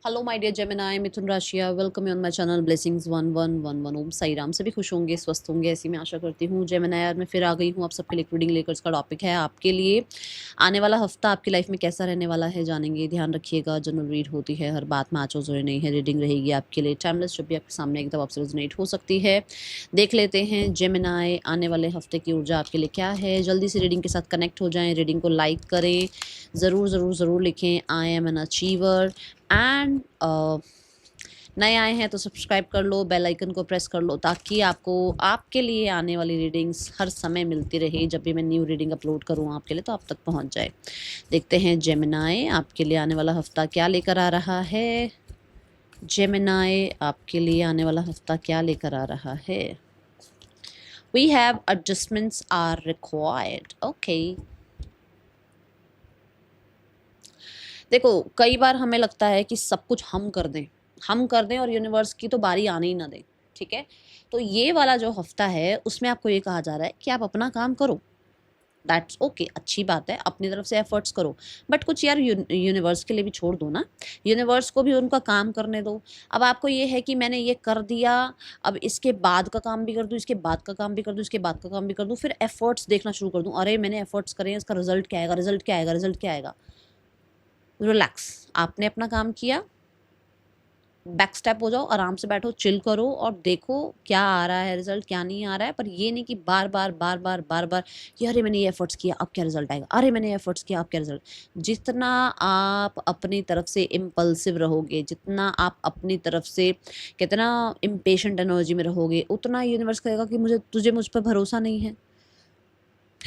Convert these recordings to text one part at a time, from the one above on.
Hello my dear Gemini मिथुन राशिया, welcome on my channel blessings 1111। Om Sai Ram. सभी खुश होंगे, स्वस्थ होंगे, ऐसी मैं आशा करती हूँ। जेमिनी यार मैं फिर आ गई हूँ आप सबके लिए रीडिंग लेकर। इसका टॉपिक है आपके लिए आने वाला हफ्ता आपकी लाइफ में कैसा रहने वाला है, जानेंगे। ध्यान रखिएगा, जनरल रीड होती है, हर बात में आचो जोड़े नहीं है। रीडिंग रहेगी आपके लिए टाइमलेस, जब भी आपके सामने एकदम आपसे रेजोनेट हो सकती है। देख लेते हैं जेमिनी आने वाले हफ्ते की ऊर्जा आपके लिए क्या है। जल्दी से रीडिंग के साथ कनेक्ट हो जाएं, रीडिंग को लाइक करें, ज़रूर ज़रूर ज़रूर लिखें I am an achiever. And नए आए हैं तो सब्सक्राइब कर लो, बेल आइकन को प्रेस कर लो, ताकि आपको आपके लिए आने वाली रीडिंग्स हर समय मिलती रहे। जब भी मैं न्यू रीडिंग अपलोड करूँ आपके लिए तो आप तक पहुंच जाए। देखते हैं जेमिनी आपके लिए आने वाला हफ्ता क्या लेकर आ रहा है। जेमिनी आपके लिए आने वाला हफ्ता क्या लेकर आ रहा है। We have adjustments are required. Okay, देखो कई बार हमें लगता है कि सब कुछ हम कर दें और यूनिवर्स की तो बारी आने ही ना दें। ठीक है, तो ये वाला जो हफ्ता है उसमें आपको ये कहा जा रहा है कि आप अपना काम करो। दैट्स ओके, अच्छी बात है, अपनी तरफ से एफर्ट्स करो, बट कुछ यार यूनिवर्स के लिए भी छोड़ दो ना। यूनिवर्स को भी उनका काम करने दो। अब आपको ये है कि मैंने ये कर दिया, अब इसके बाद का काम भी कर दूँ, इसके बाद का काम भी कर दूँ, इसके बाद का काम भी कर दूँ, फिर एफर्ट्स देखना शुरू कर दूँ। अरे मैंने एफर्ट्स करे हैं, इसका रिजल्ट क्या आएगा, रिजल्ट क्या आएगा, रिजल्ट क्या आएगा। रिलैक्स, आपने अपना काम किया, बैक स्टेप हो जाओ, आराम से बैठो, चिल करो और देखो क्या आ रहा है रिजल्ट, क्या नहीं आ रहा है। पर ये नहीं कि बार बार बार बार बार बार कि अरे मैंने ये एफर्ट्स किया अब क्या रिजल्ट आएगा, अरे मैंने एफर्ट्स किया अब क्या रिजल्ट। जितना आप अपनी तरफ से इम्पल्सिव रहोगे, जितना आप अपनी तरफ से कितना इम्पेशेंट एनर्जी में रहोगे, उतना यूनिवर्स कहेगा कि तुझे मुझ पर भरोसा नहीं है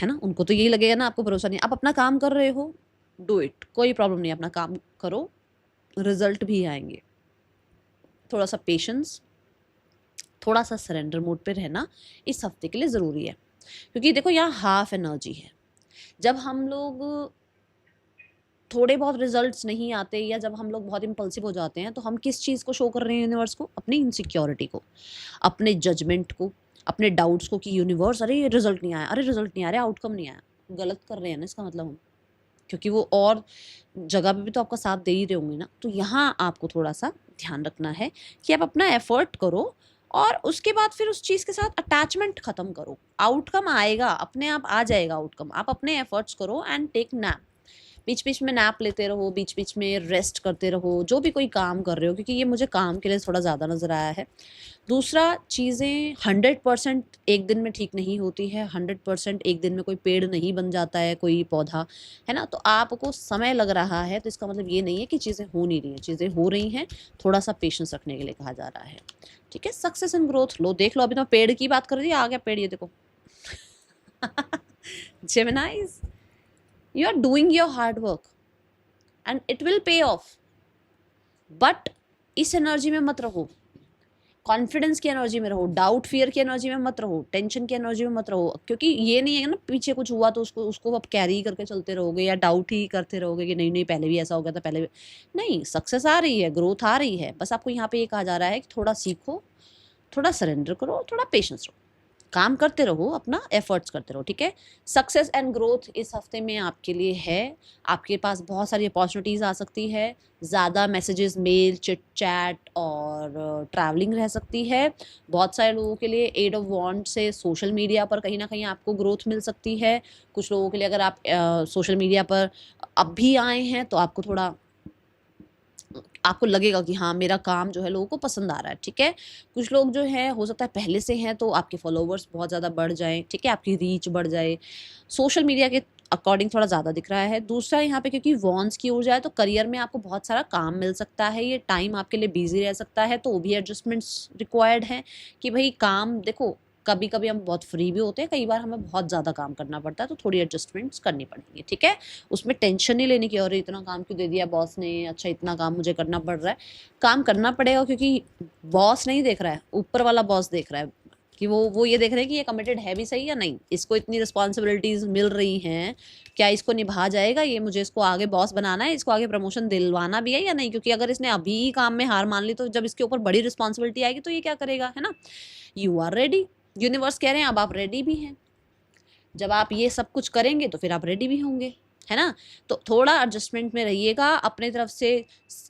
ना। उनको तो यही लगेगा ना, आपको भरोसा नहीं। आप अपना काम कर रहे हो, डू इट, कोई प्रॉब्लम नहीं, अपना काम करो, रिजल्ट भी आएंगे। थोड़ा सा पेशेंस, थोड़ा सा सरेंडर मोड पे रहना इस हफ्ते के लिए ज़रूरी है, क्योंकि देखो यहाँ हाफ एनर्जी है। जब हम लोग थोड़े बहुत रिजल्ट्स नहीं आते या जब हम लोग बहुत इम्पल्सिव हो जाते हैं, तो हम किस चीज़ को शो कर रहे हैं यूनिवर्स को? अपनी इनसिक्योरिटी को, अपने जजमेंट को, अपने डाउट्स को, कि यूनिवर्स अरे ये रिजल्ट नहीं आया, अरे रिजल्ट नहीं आ रहा, आउटकम नहीं आया। गलत कर रहे हैं ना इसका मतलब हम, क्योंकि वो और जगह पे भी तो आपका साथ दे ही रहे होंगे ना। तो यहाँ आपको थोड़ा सा ध्यान रखना है कि आप अपना एफर्ट करो और उसके बाद फिर उस चीज़ के साथ अटैचमेंट खत्म करो। आउटकम आएगा, अपने आप आ जाएगा आउटकम। आप अपने एफर्ट्स करो एंड टेक नैप। बीच बीच में नैप लेते रहो, बीच बीच में रेस्ट करते रहो, जो भी कोई काम कर रहे हो, क्योंकि ये मुझे काम के लिए थोड़ा ज़्यादा नज़र आया है। दूसरा, चीज़ें 100% एक दिन में ठीक नहीं होती है। 100% एक दिन में कोई पेड़ नहीं बन जाता है, कोई पौधा, है ना। तो आपको समय लग रहा है तो इसका मतलब ये नहीं है कि चीज़ें हो नहीं रही हैं, चीज़ें हो रही हैं। थोड़ा सा पेशेंस रखने के लिए कहा जा रहा है। ठीक है, सक्सेस एंड ग्रोथ लो, देख लो। अभी तो पेड़ की बात कर रही, आ गया पेड़, ये देखो। Geminis, you are doing your hard work and it will pay off, but इस एनर्जी में मत रहो, कॉन्फिडेंस की एनर्जी में रहो, डाउट फियर की एनर्जी में मत रहो, टेंशन की एनर्जी में मत रहो। क्योंकि ये नहीं है ना पीछे कुछ हुआ तो उसको उसको आप कैरी करके चलते रहोगे या डाउट ही करते रहोगे कि नहीं नहीं पहले भी ऐसा हो गया था, पहले भी नहीं। सक्सेस आ रही है, ग्रोथ आ रही है, बस आपको यहाँ पे ये कहा जा रहा है कि थोड़ा सीखो, थोड़ा सरेंडर करो, थोड़ा पेशेंस रहो, काम करते रहो, अपना एफर्ट्स करते रहो। ठीक है, सक्सेस एंड ग्रोथ इस हफ्ते में आपके लिए है। आपके पास बहुत सारी अपॉर्चुनिटीज़ आ सकती है, ज़्यादा मैसेजेस, मेल, चिट चैट और ट्रैवलिंग रह सकती है। बहुत सारे लोगों के लिए एट ऑफ वॉन्ड से सोशल मीडिया पर कहीं ना कहीं आपको ग्रोथ मिल सकती है। कुछ लोगों के लिए अगर आप सोशल मीडिया पर अब भी आए हैं तो आपको थोड़ा, आपको लगेगा कि हाँ मेरा काम जो है लोगों को पसंद आ रहा है। ठीक है, कुछ लोग जो है हो सकता है पहले से हैं तो आपके फॉलोवर्स बहुत ज़्यादा बढ़ जाएं, ठीक है, आपकी रीच बढ़ जाए, सोशल मीडिया के अकॉर्डिंग थोड़ा ज़्यादा दिख रहा है। दूसरा, यहाँ पे क्योंकि वॉन्स की ऊर्जा है तो करियर में आपको बहुत सारा काम मिल सकता है। ये टाइम आपके लिए बिजी रह सकता है, तो वो भी एडजस्टमेंट्स रिक्वायर्ड हैं कि भाई काम देखो, कभी कभी हम बहुत फ्री भी होते हैं, कई बार हमें बहुत ज़्यादा काम करना पड़ता है, तो थोड़ी एडजस्टमेंट्स करनी पड़ेंगी। ठीक है, उसमें टेंशन नहीं लेने की और इतना काम क्यों दे दिया बॉस ने, अच्छा इतना काम मुझे करना पड़ रहा है। काम करना पड़ेगा क्योंकि बॉस नहीं देख रहा है, ऊपर वाला बॉस देख रहा है कि वो ये देख रहे हैं कि ये कमिटेड है भी सही या नहीं, इसको इतनी रिस्पॉन्सिबिलिटीज मिल रही हैं, क्या इसको निभा जाएगा, ये मुझे इसको आगे बॉस बनाना है, इसको आगे प्रमोशन दिलवाना भी है या नहीं। क्योंकि अगर इसने अभी काम में हार मान ली तो जब इसके ऊपर बड़ी रिस्पॉन्सिबिलिटी आएगी तो ये क्या करेगा, है ना। यू आर रेडी, यूनिवर्स कह रहे हैं अब आप रेडी भी हैं। जब आप ये सब कुछ करेंगे तो फिर आप रेडी भी होंगे। है ना। तो थोड़ा एडजस्टमेंट में रहिएगा, अपने तरफ से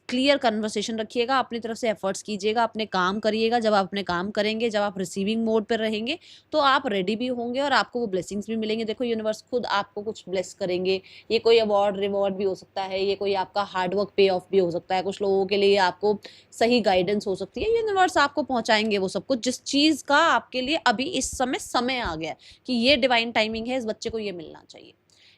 क्लियर कन्वर्सेशन रखिएगा, अपनी तरफ से एफर्ट्स कीजिएगा, अपने काम करिएगा। जब आप अपने काम करेंगे, जब आप रिसीविंग मोड पर रहेंगे, तो आप रेडी भी होंगे और आपको वो ब्लेसिंग्स भी मिलेंगे। देखो यूनिवर्स खुद आपको कुछ ब्लेस करेंगे। ये कोई अवार्ड रिवॉर्ड भी हो सकता है, ये कोई आपका हार्डवर्क पे ऑफ भी हो सकता है, कुछ लोगों के लिए आपको सही गाइडेंस हो सकती है। यूनिवर्स आपको पहुंचाएंगे वो सब कुछ, जिस चीज़ का आपके लिए अभी इस समय आ गया कि ये डिवाइन टाइमिंग है, इस बच्चे को ये मिलना चाहिए।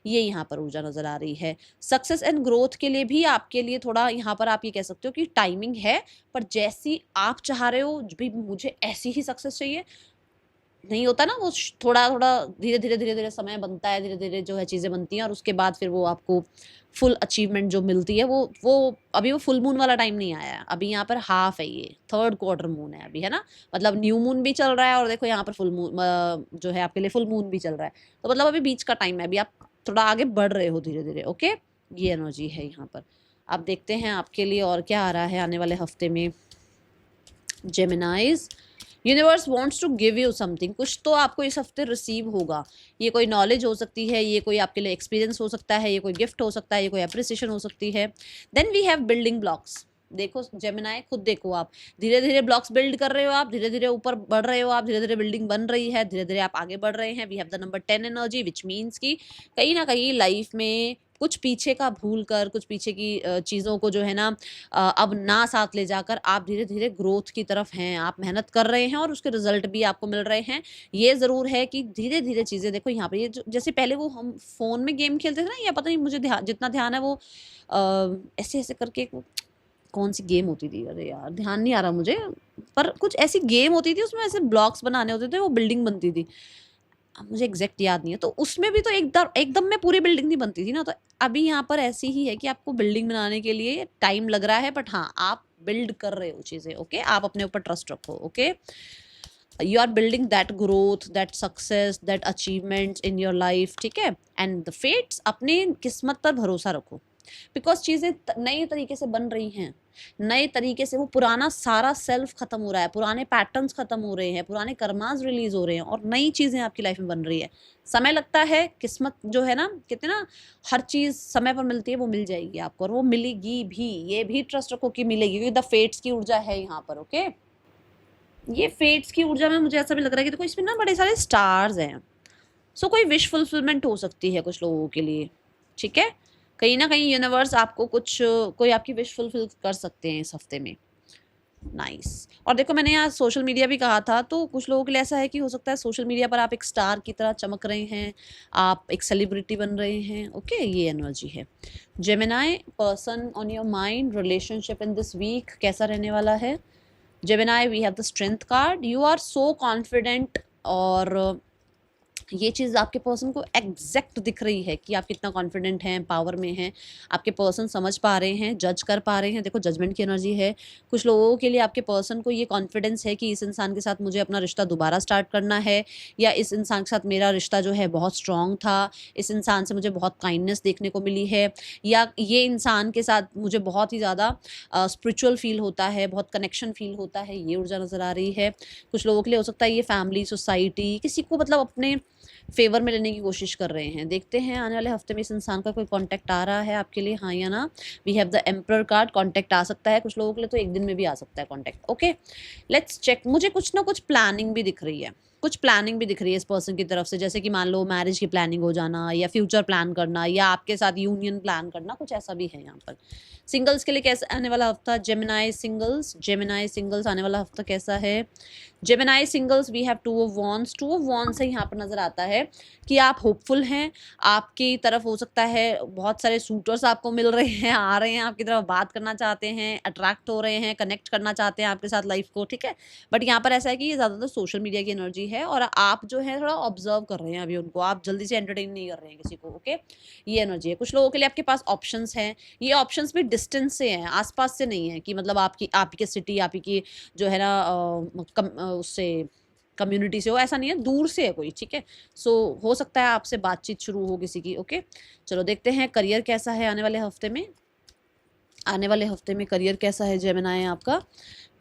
ये यहाँ पर ऊर्जा नजर आ रही है। सक्सेस एंड ग्रोथ के लिए भी आपके लिए थोड़ा यहाँ पर आप ये कह सकते हो कि टाइमिंग है, पर जैसी आप चाह रहे हो भी मुझे ऐसी ही सक्सेस चाहिए, नहीं होता ना वो। थोड़ा थोड़ा धीरे धीरे समय बनता है, धीरे धीरे जो है चीज़ें बनती हैं और उसके बाद फिर वो आपको फुल अचीवमेंट जो मिलती है वो अभी वो फुल मून वाला टाइम नहीं आया है। अभी यहाँ पर हाफ है, ये थर्ड क्वार्टर मून है अभी, है ना। मतलब न्यू मून भी चल रहा है और देखो यहाँ पर फुल मून जो है आपके लिए फुल मून भी चल रहा है। तो मतलब अभी बीच का टाइम है, अभी आप थोड़ा आगे बढ़ रहे हो धीरे धीरे। ओके, ये एनर्जी है यहाँ पर। अब देखते हैं आपके लिए और क्या आ रहा है आने वाले हफ्ते में। Geminis, universe wants to give you something. कुछ तो आपको इस हफ्ते रिसीव होगा। ये कोई नॉलेज हो सकती है, ये कोई आपके लिए एक्सपीरियंस हो सकता है, ये कोई गिफ्ट हो सकता है, ये कोई अप्रिसिएशन हो सकती है। Then we have building blocks. देखो जेमिनाई, खुद देखो, आप धीरे धीरे ब्लॉक्स बिल्ड कर रहे हो, आप धीरे धीरे ऊपर बढ़ रहे हो, आप धीरे धीरे बिल्डिंग बन रही है, धीरे धीरे आप आगे बढ़ रहे हैं। We have the number 10 energy, which means कि कहीं ना कहीं लाइफ में कुछ पीछे का भूल कर, कुछ पीछे की चीज़ों को जो है ना अब ना साथ ले जाकर आप धीरे धीरे ग्रोथ की तरफ हैं। आप मेहनत कर रहे हैं और उसके रिजल्ट भी आपको मिल रहे हैं। ये ज़रूर है कि धीरे धीरे चीज़ें देखो यहाँ पर, ये जैसे पहले वो हम फ़ोन में गेम खेलते थे ना, या पता नहीं मुझे जितना ध्यान है वो ऐसे ऐसे करके कौन सी गेम होती थी, अरे यार ध्यान नहीं आ रहा मुझे, पर कुछ ऐसी गेम होती थी, उसमें ऐसे ब्लॉक्स बनाने होते थे, वो बिल्डिंग बनती थी। अब मुझे एग्जैक्ट याद नहीं है। तो उसमें भी तो एकदम में पूरी बिल्डिंग नहीं बनती थी ना। तो अभी यहाँ पर ऐसी ही है कि आपको बिल्डिंग बनाने के लिए टाइम लग रहा है, बट हाँ आप बिल्ड कर रहे हो चीज़ें। ओके, आप अपने ऊपर ट्रस्ट रखो। Okay, you are building that growth, that success, that achievements in your life. ठीक है, एंड द फेट्स, अपनी किस्मत पर भरोसा रखो, बिकॉज चीज़ें नए तरीके से बन रही हैं, नए तरीके से। वो पुराना सारा सेल्फ खत्म हो रहा है, पुराने पैटर्न्स खत्म हो रहे हैं, पुराने कर्मास रिलीज हो रहे हैं और नई चीज़ें आपकी लाइफ में बन रही है। समय लगता है, किस्मत जो है ना, कहते हैं ना हर चीज़ समय पर मिलती है, वो मिल जाएगी आपको और वो मिलेगी भी। ये भी ट्रस्ट रखो कि मिलेगी, क्योंकि द फेट्स की ऊर्जा है यहाँ पर। ओके, ये फेट्स की ऊर्जा में मुझे ऐसा भी लग रहा है कि देखो इसमें ना बड़े सारे स्टार्स हैं। सो कोई विश फुलफिलमेंट हो सकती है कुछ लोगों के लिए। ठीक है, कहीं ना कहीं यूनिवर्स आपको कोई आपकी विश फुलफिल कर सकते हैं इस हफ्ते में। नाइस। और देखो मैंने यहाँ सोशल मीडिया भी कहा था, तो कुछ लोगों के लिए ऐसा है कि हो सकता है सोशल मीडिया पर आप एक स्टार की तरह चमक रहे हैं, आप एक सेलिब्रिटी बन रहे हैं। ओके, ये एनर्जी है। Gemini, person on your mind, relationship in this week कैसा रहने वाला है। Gemini, we have the strength card. You are so confident, और ये चीज़ आपके पर्सन को एग्जैक्ट दिख रही है कि आप कितना कॉन्फिडेंट हैं, पावर में हैं। आपके पर्सन समझ पा रहे हैं, जज कर पा रहे हैं। देखो जजमेंट की एनर्जी है। कुछ लोगों के लिए आपके पर्सन को ये कॉन्फिडेंस है कि इस इंसान के साथ मुझे अपना रिश्ता दोबारा स्टार्ट करना है, या इस इंसान के साथ मेरा रिश्ता जो है बहुत स्ट्रॉन्ग था, इस इंसान से मुझे बहुत काइंडनेस देखने को मिली है, या ये इंसान के साथ मुझे बहुत ही ज़्यादा स्पिरिचुअल फील होता है, बहुत कनेक्शन फील होता है। ये ऊर्जा नज़र आ रही है। कुछ लोगों के लिए हो सकता है ये फैमिली, सोसाइटी, किसी को मतलब अपने फेवर में लेने की कोशिश कर रहे हैं। देखते हैं आने वाले हफ्ते में इस इंसान का कोई कांटेक्ट आ रहा है आपके लिए, हाँ या ना। We have the emperor card. Contact आ सकता है कुछ लोगों के लिए, तो एक दिन में भी आ सकता है कांटेक्ट। Okay, let's check. मुझे कुछ ना कुछ प्लानिंग भी दिख रही है, कुछ प्लानिंग भी दिख रही है इस पर्सन की तरफ से, जैसे कि मान लो मैरिज की प्लानिंग हो जाना, या फ्यूचर प्लान करना, या आपके साथ यूनियन प्लान करना, कुछ ऐसा भी है यहाँ पर। सिंगल्स के लिए कैसा आने वाला हफ्ता। जेमिनाई सिंगल्स आने वाला हफ्ता कैसा है। Gemini singles, we have two of wands. Two of wands से यहाँ पर नजर आता है कि आप होपफुल हैं। आपकी तरफ हो सकता है बहुत सारे सूटर्स आपको मिल रहे हैं, आ रहे हैं आपकी तरफ, बात करना चाहते हैं, अट्रैक्ट हो रहे हैं, कनेक्ट करना चाहते हैं आपके साथ लाइफ को। ठीक है, बट यहाँ पर ऐसा है कि ये ज़्यादातर सोशल मीडिया की एनर्जी है और आप जो है थोड़ा ऑब्जर्व कर रहे हैं अभी उनको, आप जल्दी से एंटरटेन नहीं कर रहे हैं किसी को। ओके, ये एनर्जी है। कुछ लोगों के लिए आपके पास ऑप्शंस हैं। ये ऑप्शंस भी डिस्टेंस से हैं, आसपास से नहीं है कि मतलब आपकी सिटी, आपकी जो है ना उससे कम्युनिटी से हो, ऐसा नहीं है, दूर से है कोई। ठीक है, सो हो सकता है आपसे बातचीत शुरू हो किसी की। ओके, चलो देखते हैं करियर कैसा है आने वाले हफ्ते में। आने वाले हफ्ते में करियर कैसा है जेमिनाई आपका।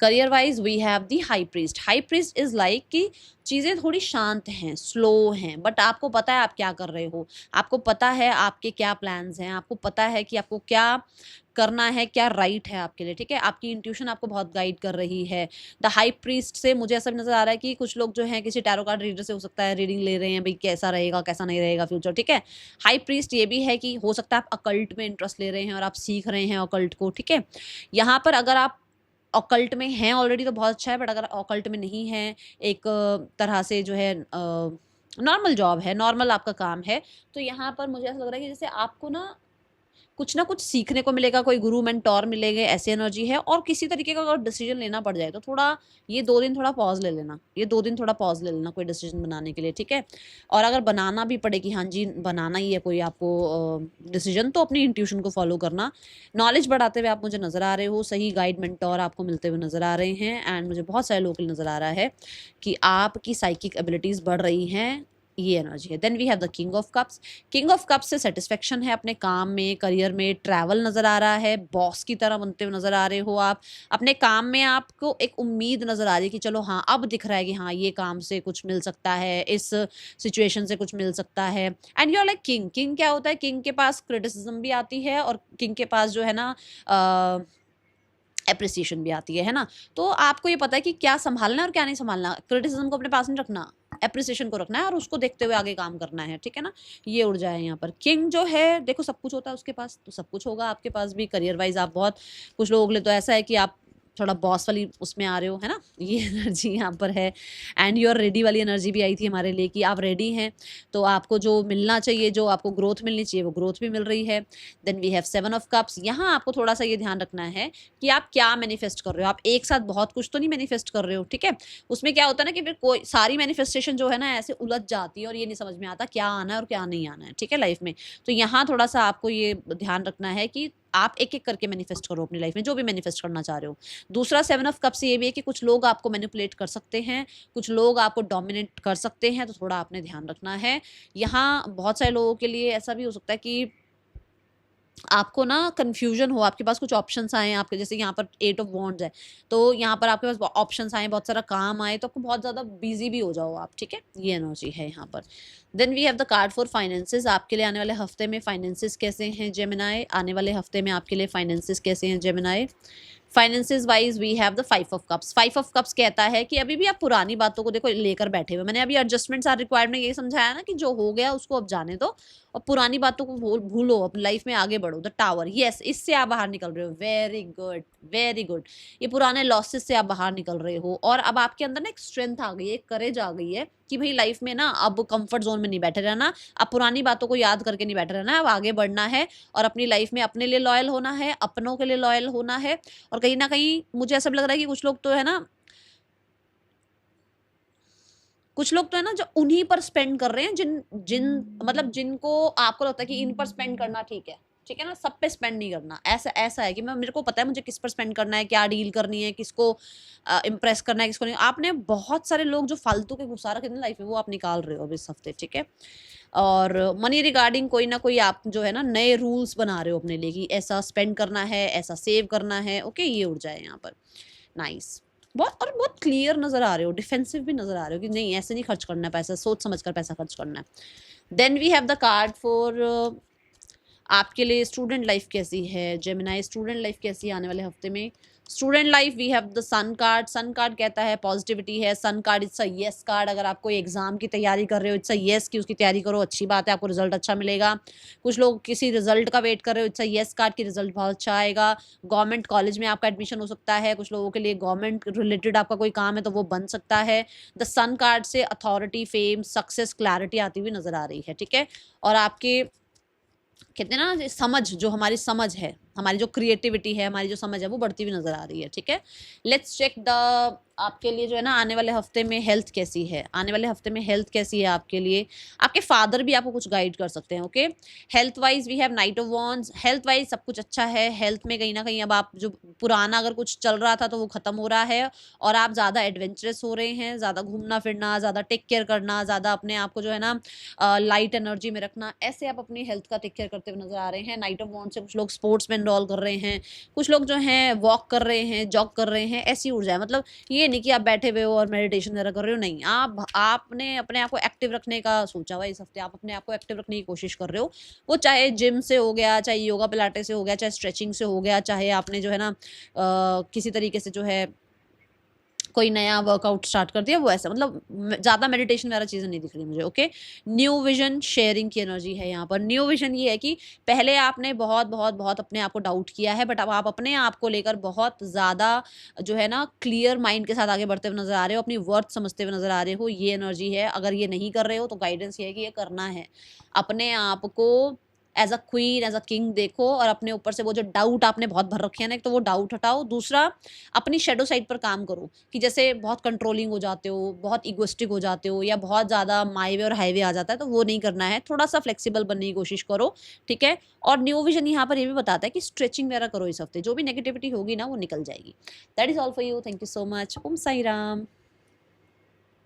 Career wise we have the high priest. High priest is like कि चीज़ें थोड़ी शांत हैं, स्लो हैं, बट आपको पता है आप क्या कर रहे हो, आपको पता है आपके क्या प्लान्स हैं, आपको पता है कि आपको क्या करना है, क्या राइट है आपके लिए, ठीक है। आपकी इंट्यूशन आपको बहुत गाइड कर रही है। द हाई प्रीस्ट से मुझे ऐसा भी नजर आ रहा है कि कुछ लोग जो हैं किसी टैरो कार्ड रीडर से हो सकता है रीडिंग ले रहे हैं, भाई कैसा रहेगा कैसा नहीं रहेगा फ्यूचर, ठीक है। हाई प्रीस्ट ये भी है कि हो सकता है आप अकल्ट में इंटरेस्ट ले रहे हैं और आप सीख रहे हैं अकल्ट को, ठीक है। यहाँ पर अगर आप ऑकल्ट में हैं ऑलरेडी तो बहुत अच्छा है, बट अगर ऑकल्ट में नहीं है, एक तरह से जो है नॉर्मल जॉब है, नॉर्मल आपका काम है, तो यहाँ पर मुझे ऐसा लग रहा है कि जैसे आपको ना कुछ सीखने को मिलेगा, कोई गुरु मेंटोर मिलेंगे, ऐसी एनर्जी है। और किसी तरीके का अगर डिसीजन लेना पड़ जाए तो थोड़ा ये 2 दिन थोड़ा पॉज ले लेना, ये 2 दिन थोड़ा पॉज ले लेना कोई डिसीजन बनाने के लिए, ठीक है। और अगर बनाना भी पड़े कि हाँ जी बनाना ही है कोई आपको डिसीजन, तो अपनी इंट्यूशन को फॉलो करना। नॉलेज बढ़ाते हुए आप मुझे नज़र आ रहे हो, सही गाइड मेंटोर आपको मिलते हुए नज़र आ रहे हैं, एंड मुझे बहुत सारे लोगों के लिए नज़र आ रहा है कि आपकी साइकिक एबिलिटीज़ बढ़ रही हैं, ये एनर्जी है। Then we have the king of cups. King of cups से सेटिस्फेक्शन है अपने काम में, करियर में, ट्रैवल नज़र आ रहा है, बॉस की तरह बनते हुए नज़र आ रहे हो आप अपने काम में। आपको एक उम्मीद नज़र आ रही है कि चलो हाँ अब दिख रहा है कि हाँ ये काम से कुछ मिल सकता है, इस सिचुएशन से कुछ मिल सकता है। And you are like king. King क्या होता है, किंग के पास क्रिटिसिज्म भी आती है और किंग के पास जो है ना एप्रिसिएशन भी आती है ना। तो आपको ये पता है कि क्या संभालना है और क्या नहीं संभालना। क्रिटिसिज्म को अपने पास नहीं रखना, एप्रिसिएशन को रखना है और उसको देखते हुए आगे काम करना है, ठीक है ना। ये ऊर्जा है यहाँ पर। किंग जो है देखो सब कुछ होता है उसके पास, तो सब कुछ होगा आपके पास भी। करियर वाइज आप बहुत, कुछ लोगों के लिए तो ऐसा है कि आप थोड़ा बॉस वाली उसमें आ रहे हो, है ना, ये एनर्जी यहाँ पर है। एंड यू आर रेडी वाली एनर्जी भी आई थी हमारे लिए कि आप रेडी हैं, तो आपको जो मिलना चाहिए, जो आपको ग्रोथ मिलनी चाहिए, वो ग्रोथ भी मिल रही है। Then we have 7 of cups. यहाँ आपको थोड़ा सा ये ध्यान रखना है कि आप क्या मैनिफेस्ट कर रहे हो। आप एक साथ बहुत कुछ तो नहीं मैनिफेस्ट कर रहे हो, ठीक है। उसमें क्या होता है ना कि फिर कोई सारी मैनिफेस्टेशन जो है ना ऐसे उलझ जाती है और ये नहीं समझ में आता क्या आना है और क्या नहीं आना है, ठीक है, लाइफ में। तो यहाँ थोड़ा सा आपको ये ध्यान रखना है कि आप एक एक करके मैनिफेस्ट करो अपनी लाइफ में जो भी मैनिफेस्ट करना चाह रहे हो। दूसरा 7 ऑफ कप से ये भी है कि कुछ लोग आपको मैनिपुलेट कर सकते हैं, कुछ लोग आपको डोमिनेट कर सकते हैं, तो थोड़ा आपने ध्यान रखना है। यहाँ बहुत सारे लोगों के लिए ऐसा भी हो सकता है कि आपको ना कन्फ्यूजन हो, आपके पास कुछ ऑप्शंस आए आपके, जैसे यहाँ पर 8 ऑफ वॉन्ड्स है, तो यहाँ पर आपके पास ऑप्शंस आए, बहुत सारा काम आए, तो आपको बहुत ज़्यादा बिजी भी हो जाओ आप, ठीक है, ये एनर्जी है यहाँ पर। Then we have the card for finances. आपके लिए आने वाले हफ्ते में फाइनेंसेस कैसे हैं जेमिनाई, आने वाले हफ्ते में आपके लिए फाइनेंसेस कैसे हैं Gemini. Finances wise we have the 5 of cups. 5 of cups कहता है कि अभी भी आप पुरानी बातों को देखो लेकर बैठे हुए। मैंने अभी एडजस्टमेंट्स आर रिक्वायर्ड में ये समझाया ना कि जो हो गया उसको अब जाने दो और पुरानी बातों को भूलो, अपनी लाइफ में आगे बढ़ो। द टावर, यस, इससे आप बाहर निकल रहे हो, वेरी गुड वेरी गुड। ये पुराने लॉसेस से आप बाहर निकल रहे हो और अब आपके अंदर ना एक स्ट्रेंथ आ गई है, एक करेज आ गई है कि भाई लाइफ में ना अब कंफर्ट जोन में नहीं बैठे रहना, अब पुरानी बातों को याद करके नहीं बैठे रहना, अब आगे बढ़ना है और अपनी लाइफ में अपने लिए लॉयल होना है, अपनों के लिए लॉयल होना है। और कहीं ना कहीं मुझे ऐसा भी लग रहा है कि कुछ लोग तो है ना, कुछ लोग तो है ना जो उन्हीं पर स्पेंड कर रहे हैं जिन जिन मतलब जिनको आपको लगता है कि इन पर स्पेंड करना ठीक है, ठीक है ना, सब पे स्पेंड नहीं करना। ऐसा ऐसा है कि मैं, मेरे को पता है मुझे किस पर स्पेंड करना है, क्या डील करनी है, किसको इम्प्रेस करना है, किसको नहीं। आपने बहुत सारे लोग जो फालतू के घुसा रखे थे लाइफ में वो आप निकाल रहे हो अब इस हफ्ते, ठीक है। और मनी रिगार्डिंग कोई ना कोई आप जो है ना नए रूल्स बना रहे हो अपने लिए कि ऐसा स्पेंड करना है, ऐसा सेव करना है, ओके, ये ऊर्जा है यहाँ पर। नाइस, बहुत और बहुत क्लियर नजर आ रहे हो, डिफेंसिव भी नजर आ रहे हो कि नहीं ऐसे नहीं खर्च करना है पैसा, सोच समझ कर पैसा खर्च करना है। Then we have the card for आपके लिए स्टूडेंट लाइफ कैसी है जेमिनाई, स्टूडेंट लाइफ कैसी है आने वाले हफ्ते में। Student life we have the sun card. Sun card कहता है पॉजिटिविटी है, sun card it's a yes card. अगर आप कोई एग्जाम की तैयारी कर रहे हो इट्स अ यस की उसकी तैयारी करो, अच्छी बात है, आपको रिजल्ट अच्छा मिलेगा। कुछ लोग किसी रिजल्ट का वेट कर रहे हो, इट्स अ यस कार्ड की रिजल्ट बहुत अच्छा आएगा। गवर्नमेंट कॉलेज में आपका एडमिशन हो सकता है, कुछ लोगों के लिए गवर्नमेंट रिलेटेड आपका कोई काम है तो वो बन सकता है। द सन कार्ड से अथॉरिटी, फेम, सक्सेस, क्लैरिटी आती हुई नजर आ रही है, ठीक है। और आपके कहते हैं ना समझ, जो हमारी समझ है, हमारी जो क्रिएटिविटी है, हमारी जो समझ है वो बढ़ती हुई नजर आ रही है, ठीक है। लेट्स चेक द आपके लिए जो है ना आने वाले हफ्ते में हेल्थ कैसी है, आने वाले हफ्ते में हेल्थ कैसी है आपके लिए। आपके फादर भी आपको कुछ गाइड कर सकते हैं, okay. Health wise we have knight of wands. Health wise सब कुछ अच्छा है। हेल्थ में कहीं ना कहीं अब आप जो पुराना अगर कुछ चल रहा था तो वो खत्म हो रहा है और आप ज़्यादा एडवेंचरस हो रहे हैं, ज़्यादा घूमना फिरना, ज़्यादा टेक केयर करना, ज़्यादा अपने आप को जो है ना लाइट एनर्जी में रखना, ऐसे आप अपनी हेल्थ का टेक केयर करते बढ़ते हुए नजर आ रहे हैं। नाइट ऑफ वॉन्ड से कुछ लोग स्पोर्ट्स में इन्वॉल्व कर रहे हैं, कुछ लोग जो हैं वॉक कर रहे हैं, जॉग कर रहे हैं, ऐसी ऊर्जा है। मतलब ये नहीं कि आप बैठे हुए हो और मेडिटेशन वगैरह कर रहे हो, नहीं, आपने अपने आप को एक्टिव रखने का सोचा हुआ इस हफ्ते, आप अपने आप को एक्टिव रखने की कोशिश कर रहे हो। वो चाहे जिम से हो गया, चाहे योगा पिलाटे से हो गया, चाहे स्ट्रेचिंग से हो गया, चाहे आपने जो है ना किसी तरीके से जो है कोई नया वर्कआउट स्टार्ट कर दिया, वो ऐसा, मतलब ज़्यादा मेडिटेशन वगैरह चीज़ें नहीं दिख रही मुझे। ओके, न्यू विजन शेयरिंग की एनर्जी है यहाँ पर। न्यू विजन ये है कि पहले आपने बहुत बहुत बहुत अपने आप को डाउट किया है, बट अब आप अपने आप को लेकर बहुत ज़्यादा जो है ना क्लियर माइंड के साथ आगे बढ़ते हुए नजर आ रहे हो, अपनी वर्थ समझते हुए नजर आ रहे हो। ये एनर्जी है। अगर ये नहीं कर रहे हो तो गाइडेंस ये है कि ये करना है। अपने आप को as a queen, as a king देखो, और अपने ऊपर से वो जो डाउट आपने बहुत भर रखे हैं ना, एक तो वो डाउट हटाओ, दूसरा अपनी शेडो साइड पर काम करो कि जैसे बहुत कंट्रोलिंग हो जाते हो, बहुत इगोइस्टिक हो जाते हो, या बहुत ज़्यादा माई वे और हाईवे आ जाता है, तो वो नहीं करना है। थोड़ा सा फ्लेक्सिबल बनने की कोशिश करो, ठीक है। और न्यू विजन यहाँ पर ये भी बताता है कि स्ट्रेचिंग वगैरह करो इस हफ्ते, जो भी नेगेटिविटी होगी ना वो निकल जाएगी। That is all for you. Thank you so much. Om Sai Ram.